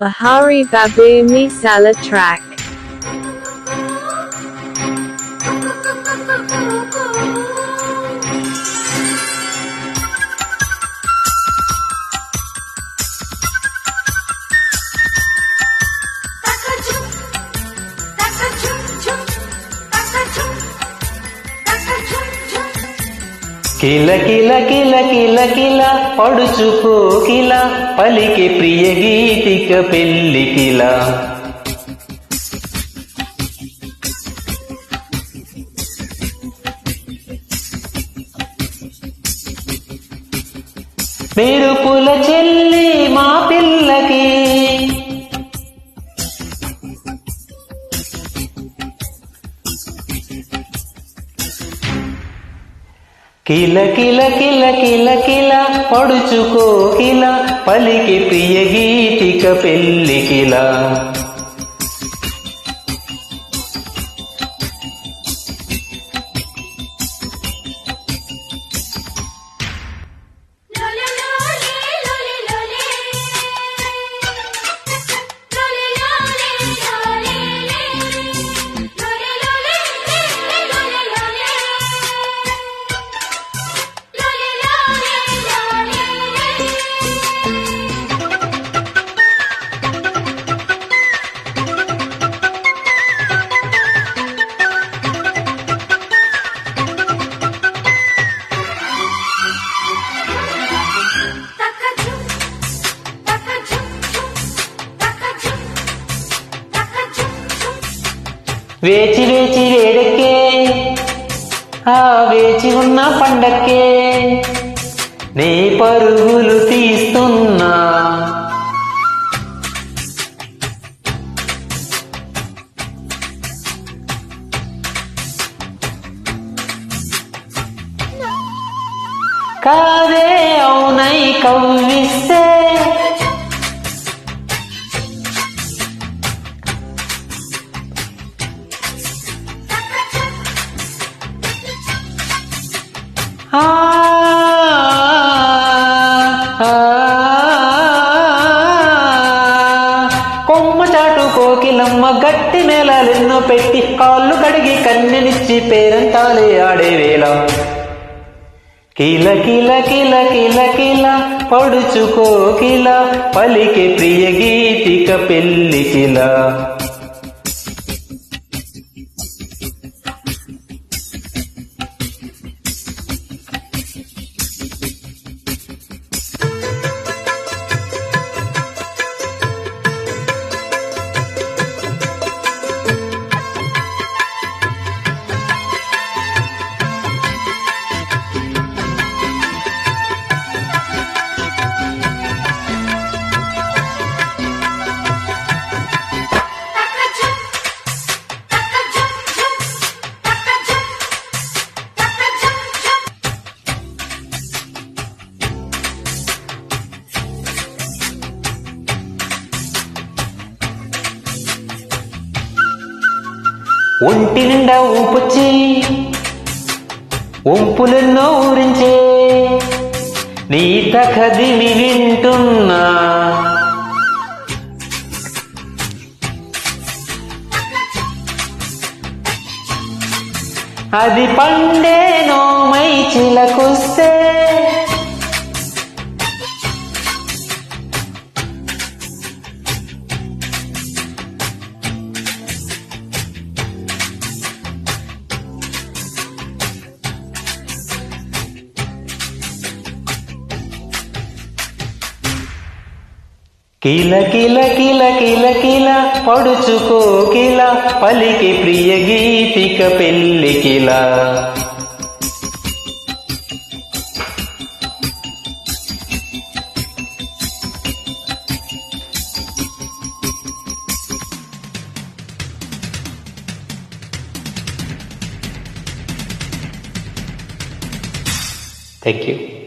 Bahari Babu Misala track. కిల కిల కిల కిల కిల పడుచుకో కిల పలికి ప్రియ గీతిక పెళ్లి కిల మెరుపుల చెల్లి మా పిల్లకి కిల కిల కిల కిల కిల పడుచుకో కిల పలికి ప్రియ గీతిక పెళ్లి కిల వేచి వేచి వేడెక్కే ఆ వేచి ఉన్న పండక్కే నీ పరుగులు తీస్తున్నా కాదే అవునై కవ్విస్తే కొమ్మ చాటు కోకిలమ్మ గట్టి నేలెన్నో పెట్టి కాళ్ళు కడిగి కన్నెనిచ్చి పేరంటాలే ఆడే వేళ కిల కిల కిల కిల కిల పడుచుకో కిల పలికి ప్రియ గీతిక పెళ్లి కిల ఒంటి నిండా ఊపొచ్చి ఒంపులెన్నో ఊరించే నీ తకదిమి వింటున్నా అది పండేనో మై చిలకొస్తే కిల కిల కిల కిల కిల పడుచుకో కిల పలికి ప్రియ గీతిక పెళ్లి కిల థ్యాంక్ యూ.